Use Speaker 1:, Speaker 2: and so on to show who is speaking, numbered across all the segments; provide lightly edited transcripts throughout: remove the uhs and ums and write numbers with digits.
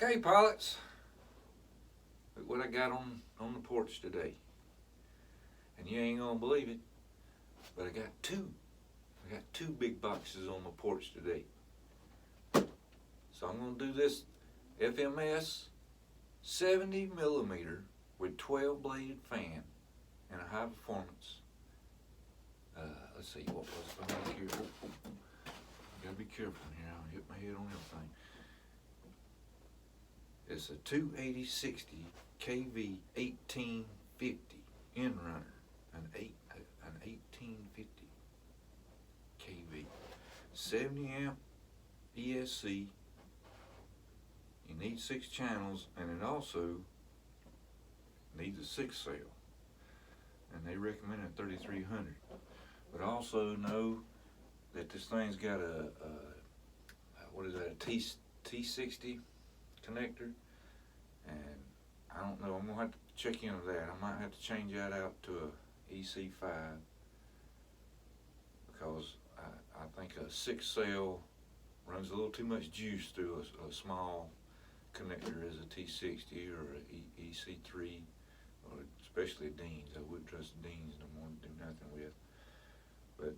Speaker 1: Okay, pilots, look what I got on the porch today. And you ain't gonna believe it, but I got two big boxes on the porch today. So I'm gonna do this FMS 70mm with 12 bladed fan and a high performance. Let's see what was right here. Gotta be careful here. I'll hit my head on everything. It's a 280/60 KV 1850 end runner, an 1850 KV, 70 amp ESC. You need 6 channels, and it also needs a 6 cell, and they recommend a 3300. But also know that this thing's got a T60 connector, and I don't know, I'm gonna have to check into that. I might have to change that out to a EC5, because I think a 6 cell runs a little too much juice through a small connector as a T60 or a EC3, or especially a Dean's. I wouldn't trust Dean's no more to do nothing with. But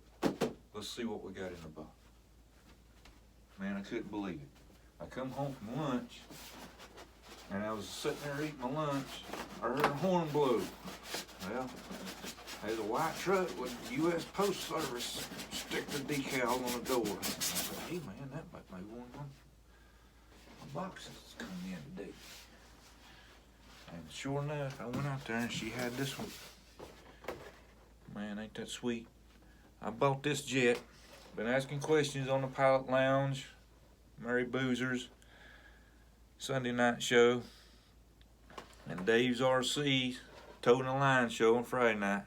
Speaker 1: let's see what we got in the box. Man, I couldn't believe it. I come home from lunch, and I was sitting there eating my lunch. I heard a horn blow. Well, there's a white truck with U.S. Post Service sticker decal on the door. I said, hey man, that might be one of my boxes that's coming in today. And sure enough, I went out there and she had this one. Man, ain't that sweet? I bought this jet. Been asking questions on the Pilot Lounge, Mary Boozer's Sunday night show, and Dave's RC Toting the Line show on Friday night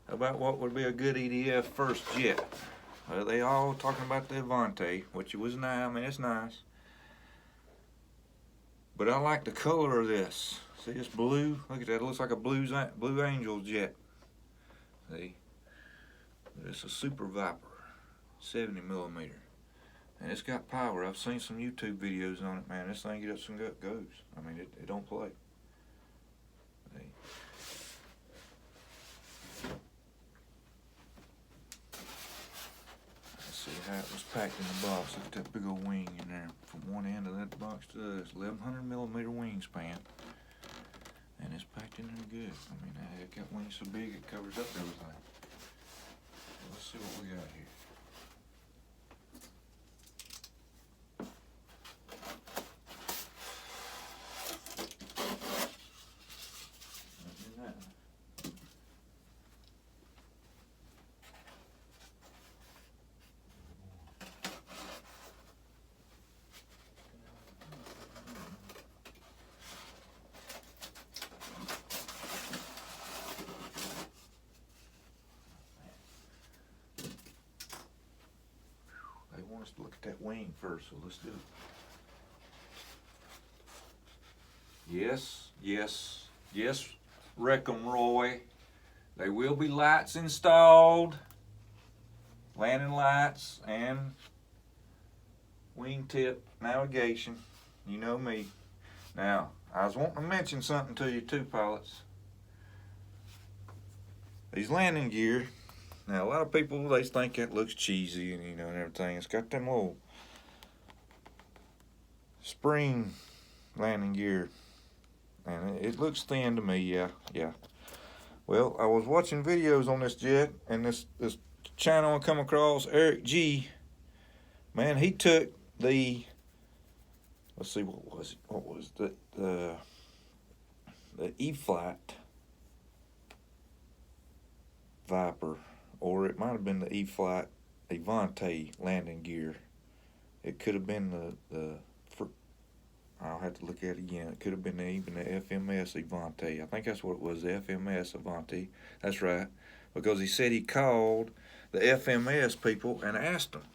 Speaker 1: about what would be a good EDF first jet. Well, they all talking about the Avanti, which was nice. I mean, it's nice. But I like the color of this. See this blue? Look at that. It looks like a Blue Angel jet. See? It's a Super Viper, 70mm. And it's got power. I've seen some YouTube videos on it, man. This thing gets up and goes. I mean, it don't play. See? Let's see how it was packed in the box. Look at that big old wing in there. From one end of that box to the other. It's 1100mm wingspan. And it's packed in there good. I mean, it got wings so big it covers up everything. Let's see what we got here. Want us to look at that wing first, so let's do it. Yes, wreck 'em, Roy. There will be lights installed, landing lights and wingtip navigation. You know me. Now, I was wanting to mention something to you too, pilots. These landing gear. Now, a lot of people, they think it looks cheesy and, and everything. It's got them little spring landing gear. And it looks thin to me, yeah. Well, I was watching videos on this jet, and this channel I come across, Eric G. Man, he took the, let's see, what was the E-Flight Viper. Or it might have been the E-Flight Avanti landing gear. It could have been I'll have to look at it again. It could have been even the FMS Avanti. I think that's what it was, the FMS Avanti. That's right. Because he said he called the FMS people and asked them.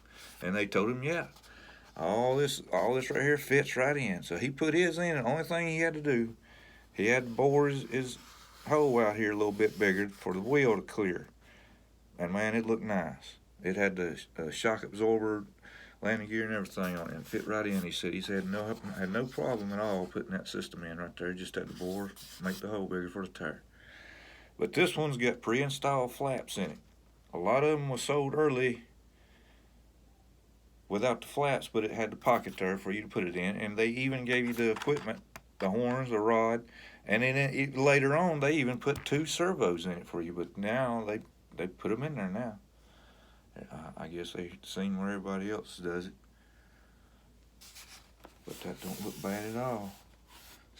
Speaker 1: And they told him, yeah, all this right here fits right in. So he put his in, and the only thing he had to do, he had to bore his hole out here a little bit bigger for the wheel to clear. And man, it looked nice. It had the shock absorber landing gear and everything on it, and fit right in. He said had no problem at all putting that system in right there. Just had to bore, make the hole bigger for the tire. But this one's got pre-installed flaps in it. A lot of them was sold early without the flaps, but it had the pocket there for you to put it in, and they even gave you the equipment, the horns, the rod, and then later on they even put 2 servos in it for you. But now they put them in there now. I guess they've seen where everybody else does it, but that don't look bad at all.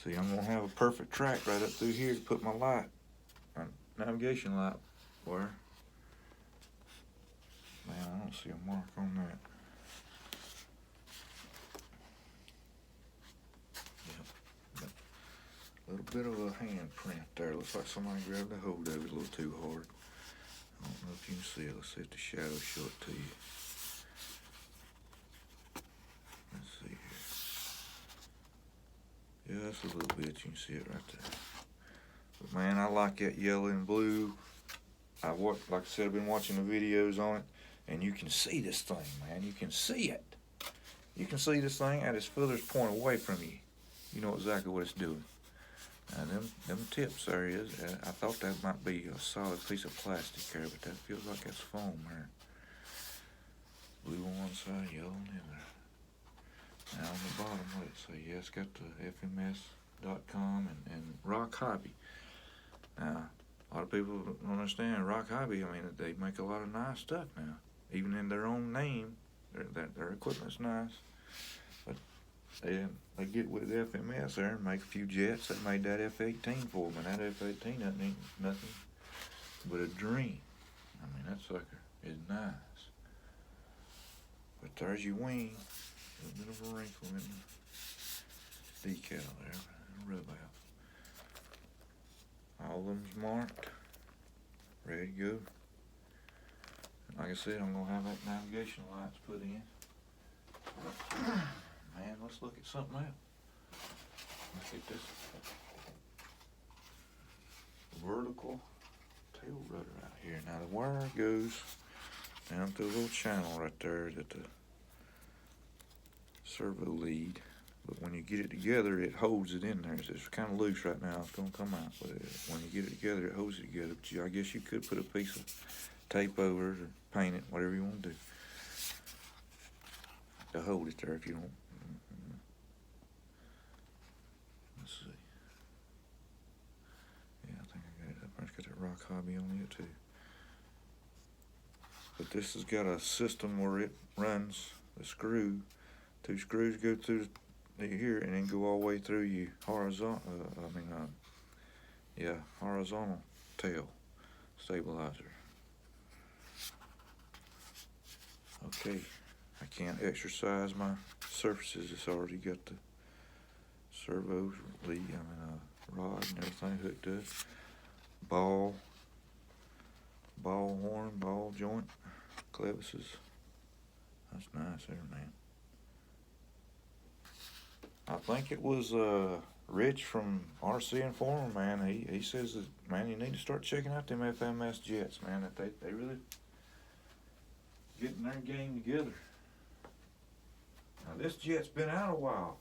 Speaker 1: See, I'm gonna have a perfect track right up through here to put my light, my navigation light where. Man, I don't see a mark on that. Yep. A little bit of a handprint there. Looks like somebody grabbed a hold of it a little too hard. I don't know if you can see it. Let's see if the shadow show it to you. Let's see here. Yeah, that's a little bit. You can see it right there. But man, I like that yellow and blue. Like I said, I've been watching the videos on it, and you can see this thing, man. You can see it. You can see this thing at its furthest point away from you. You know exactly what it's doing. Now, them tips there is, I thought that might be a solid piece of plastic there, but that feels like it's foam there. Blue on one side, yellow on the other. Now on the bottom, what it say? Yeah, it's got the FMS.com and Rock Hobby. Now, a lot of people don't understand Rock Hobby. I mean, they make a lot of nice stuff now. Even in their own name, their equipment's nice. But they get with FMS there and make a few jets. They made that F-18 for them, and that F-18 ain't nothing but a dream. I mean, that sucker is nice. But there's your wing. A little bit of a wrinkle in the decal there. Rub out. All of them's marked. Ready to go. Like I said, I'm going to have that navigation lights put in. Man, let's look at something else. Let's get this vertical tail rudder out here. Now the wire goes down through a little channel right there that the servo lead. But when you get it together, it holds it in there. It's kind of loose right now. It's going to come out. But when you get it together, it holds it together. But I guess you could put a piece of tape over it or paint it, whatever you want to do, to hold it there if you want. Let's see. Yeah, I think I got it up there. It's got that Rock Hobby on it too. But this has got a system where it runs the screw. 2 screws go through here and then go all the way through you horizontal. Horizontal tail stabilizer. Okay, I can't exercise my surfaces. It's already got the servos, rod and everything hooked up. Ball horn, ball joint, clevises. That's nice there, man. I think it was Rich from RC Informer, man. He says that, man, you need to start checking out them FMS jets, man. That they really getting their game together. Now this jet's been out a while.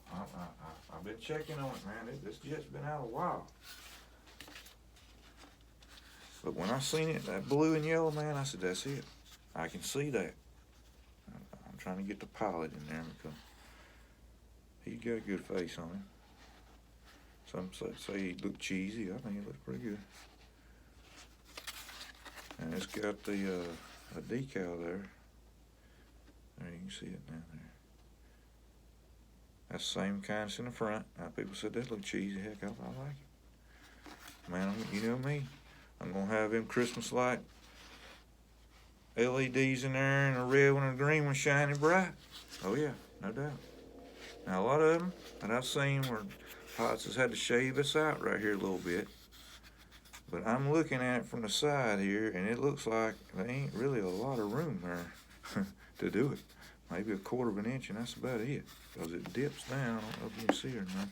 Speaker 1: I've been checking on it, man. This jet's been out a while. But when I seen it, that blue and yellow, man, I said, that's it. I can see that. I'm trying to get the pilot in there because he's got a good face on him. Some say he looked cheesy. I think he looks pretty good. And it's got the a decal there. There, you can see it down there. That's the same kind that's in the front. Now, people said that looked cheesy. Heck, I like it. Man, you know me. I'm going to have them Christmas light LEDs in there, and a red one and a green one shining bright. Oh, yeah, no doubt. Now, a lot of them that I've seen where pilots has had to shave this out right here a little bit. But I'm looking at it from the side here, and it looks like there ain't really a lot of room there to do it. Maybe a 1/4 of an inch, and that's about it. Because it dips down. I don't know if you can see it or not.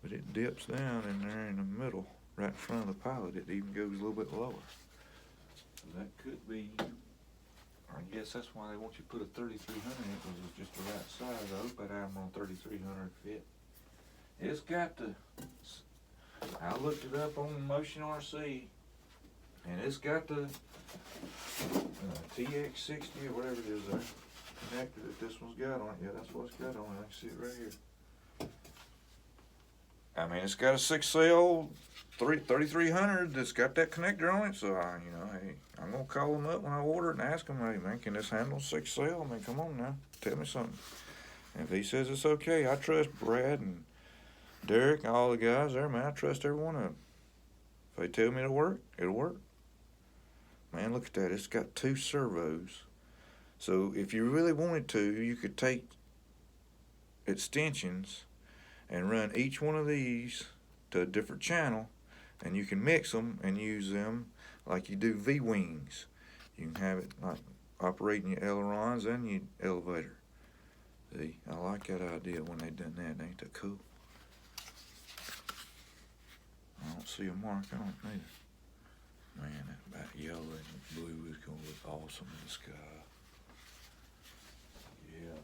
Speaker 1: But it dips down in there in the middle, right in front of the pilot. It even goes a little bit lower. So that could be I guess that's why they want you to put a 3300 in, because it's just the right size. I hope that Admiral 3300 fit. It's got the, I looked it up on Motion RC, and it's got the TX60 or whatever it is there, connector that this one's got on it. Yeah, that's what it's got on it. I can see it right here. I mean, it's got a 6-cell 3300 that's got that connector on it, so hey, I'm gonna call them up when I order it and ask them, hey man, can this handle 6-cell? I mean, come on now, tell me something. And if he says it's okay, I trust Brad and Derek and all the guys there, man. I trust every one of them. If they tell me it'll work, it'll work. Man, look at that. It's got 2 servos. So if you really wanted to, you could take extensions and run each one of these to a different channel, and you can mix them and use them like you do V-wings. You can have it like operating your ailerons and your elevator. See, I like that idea when they done that. Ain't that cool? I don't see a mark on it neither. Man, that yellow and blue is gonna look awesome in the sky. Yeah.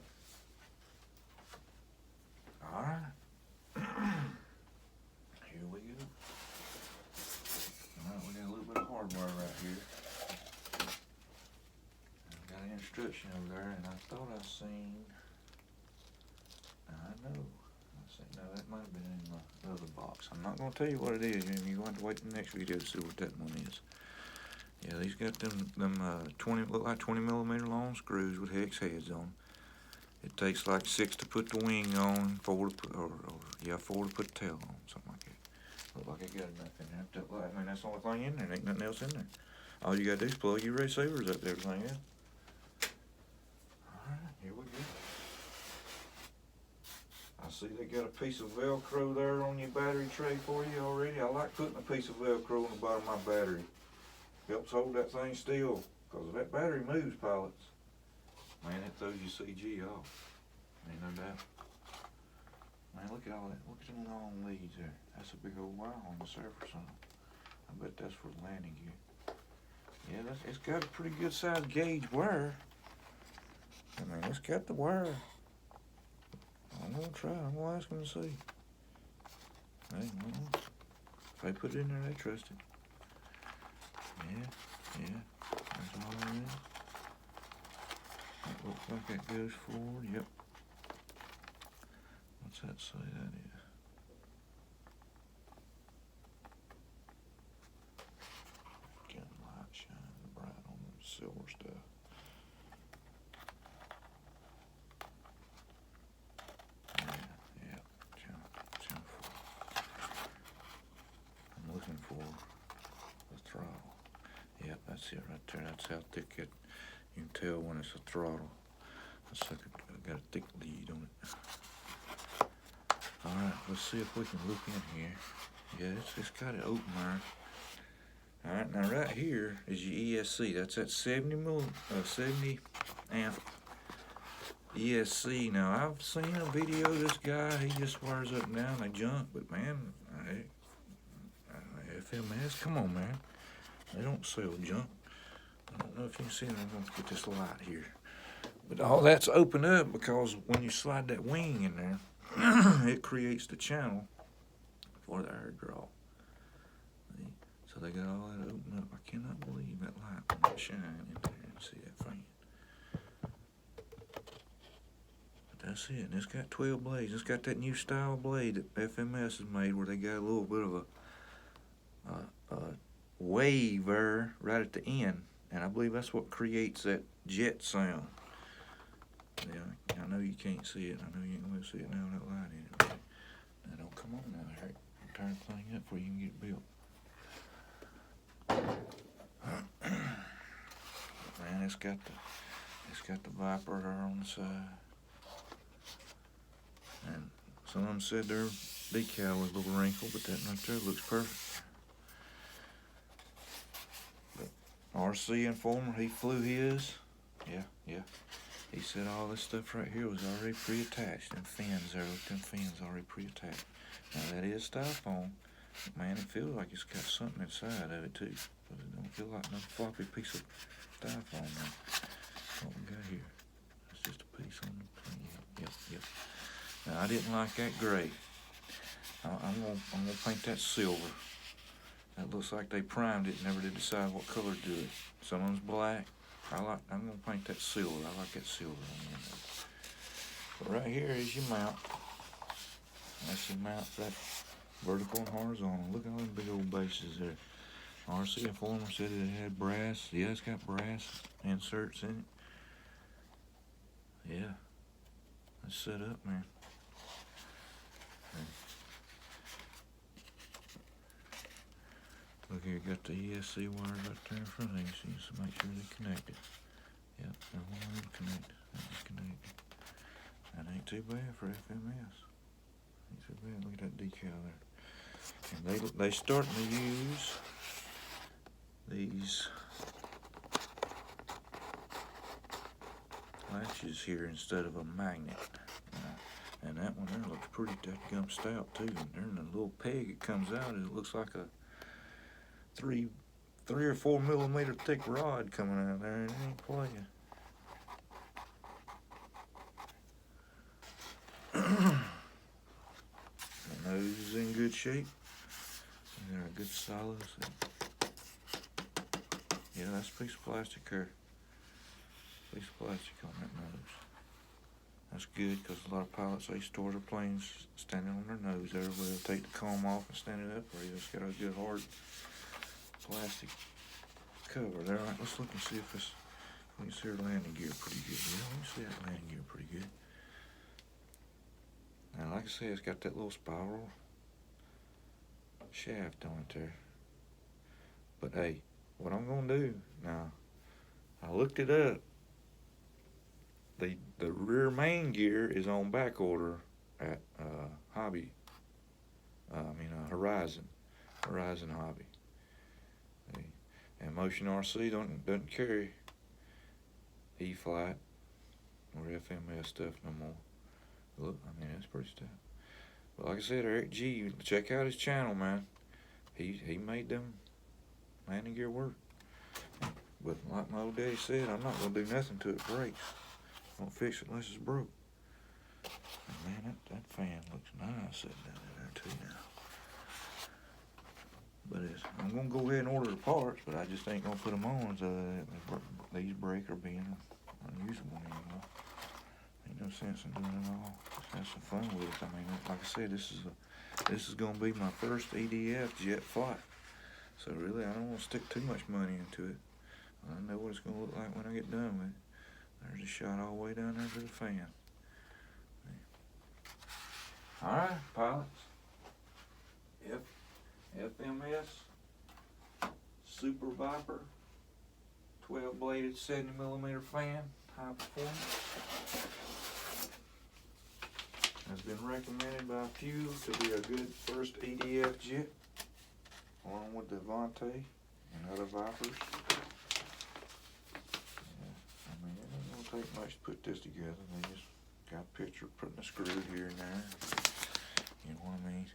Speaker 1: All right. Here we go. All right, we got a little bit of hardware right here. I've got an instruction over there, and I thought I seen. I know. No, that might have been in my other box. I'm not going to tell you what it is. You're going to have to wait till the next video to see what that one is. Yeah, these got them 20, look like 20 millimeter long screws with hex heads on. It takes like 6 to put the wing on, 4 to put, 4 to put the tail on, something like that. Look like it got enough in there. I mean, that's the only thing in there. There ain't nothing else in there. All you got to do is plug your receivers up there, everything else. All right, here we go. I see they got a piece of Velcro there on your battery tray for you already. I like putting a piece of Velcro on the bottom of my battery. Helps hold that thing still, because if that battery moves, pilots, man, it throws your CG off. Ain't no doubt. Man, look at all that. Look at them long leads there. That's a big old wire on the surface on it. I bet that's for landing gear. Yeah, it's got a pretty good sized gauge wire. I mean, it's got the wire. I'm gonna try. I'm gonna ask them to see. Hey, if they put it in there, they trust it. Yeah. That's all it is. That looks like that goes forward. Yep. What's that say that is? Got light shining bright on the silver stuff. For the throttle. Yep, that's it right there. That's how thick it. You can tell when it's a throttle. It's like got a thick lead on it. All right, let's see if we can look in here. Yeah, it's got it open there. All right, now right here is your ESC. That's at 70 amp ESC. Now I've seen a video of this guy. He just wires up and down. They jump, but man, FMS, come on, man. They don't sell junk. I don't know if you can see it. I'm going to get this light here. But all that's opened up because when you slide that wing in there, it creates the channel for the air draw. See? So they got all that opened up. I cannot believe that light won't shine in there and see that fan. But that's it. And it's got 12 blades. It's got that new style blade that FMS has made where they got a little bit of a waver right at the end, and I believe that's what creates that jet sound. Yeah, I know you can't see it. I know you ain't going to see it now with that light in it. Now don't come on now, Eric. Turn the thing up before you can get it built. Man, it's got the Viper there on the side, and some of them said their decal was a little wrinkled, but that right there looks perfect. RC Informer, he flew his. Yeah. He said all this stuff right here was already pre-attached. Them fins there, look, them fins already pre-attached. Now that is styrofoam. Man, it feels like it's got something inside of it too. But it don't feel like no floppy piece of styrofoam now. what we got here. That's just a piece on the plane. Yep. Now I didn't like that gray. I'm gonna paint that silver. That looks like they primed it and never did decide what color to do it. Some of them's black. I'm gonna paint that silver. I like that silver on the end of it. But right here is your mount. That's your mount for that vertical and horizontal. Look at all them big old bases there. RC Informer said it had brass. Yeah, it's got brass inserts in it. Yeah. That's set up, man. Look here, got the ESC wires right there in front of these, so make sure they're connected. Yep, that one of them connected. That one's connected. That ain't too bad for FMS. Ain't too bad. Look at that decal there. And they starting to use these latches here instead of a magnet. And that one there looks pretty dadgum stout too. And there in the little peg it comes out, it looks like a 3 or 4 millimeter thick rod coming out there, and it ain't playing. The nose is in good shape. They're a good solid. Yeah, that's a piece of plastic here. Piece of plastic on that nose. That's good because a lot of pilots, they store their planes standing on their nose. Everybody will take the comb off and stand it up, or you just got a good hard plastic cover there. Right, let's look and see if it's, we can see her landing gear pretty good. Yeah, we can see that landing gear pretty good. Now, like I said, it's got that little spiral shaft on it there. But hey, what I'm gonna do now, I looked it up. The rear main gear is on back order at Horizon Hobby. And Motion RC doesn't carry E-Flight or FMS stuff no more. Look, I mean, that's pretty stuff. But like I said, Eric G, check out his channel, man. He made them landing gear work. But like my old daddy said, I'm not gonna do nothing till it breaks. I won't fix it unless it's broke. And man, that fan looks nice sitting down there too now. But I'm gonna go ahead and order the parts, but I just ain't gonna put them on so these break or being unusable anymore. Ain't no sense in doing it all. Just have some fun with it. I mean, like I said, this is gonna be my first EDF jet flight. So really, I don't want to stick too much money into it. I know what it's gonna look like when I get done with it. There's a shot all the way down there to the fan. All right, pilots. FMS Super Viper 12-bladed 70mm fan, high performance. Has been recommended by a few to be a good first EDF jet, along with the Avanti and other Vipers. Yeah, I mean, it ain't gonna take much to put this together. They just got a picture of putting a screw here and there. You know what I mean?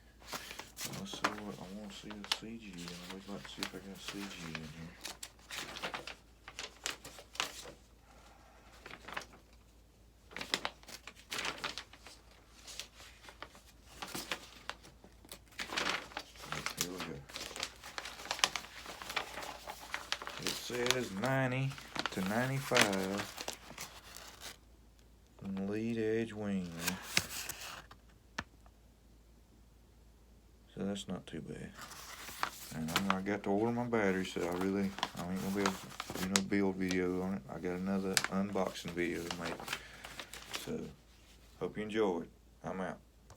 Speaker 1: Let's see what I want to see the CG. I would like to see if I got CG in here. Here we go. It says 90 to 95 on the lead edge wing there. So that's not too bad. And I got to order my battery, so I ain't gonna be able to do no build video on it. I got another unboxing video to make. So, hope you enjoyed. I'm out.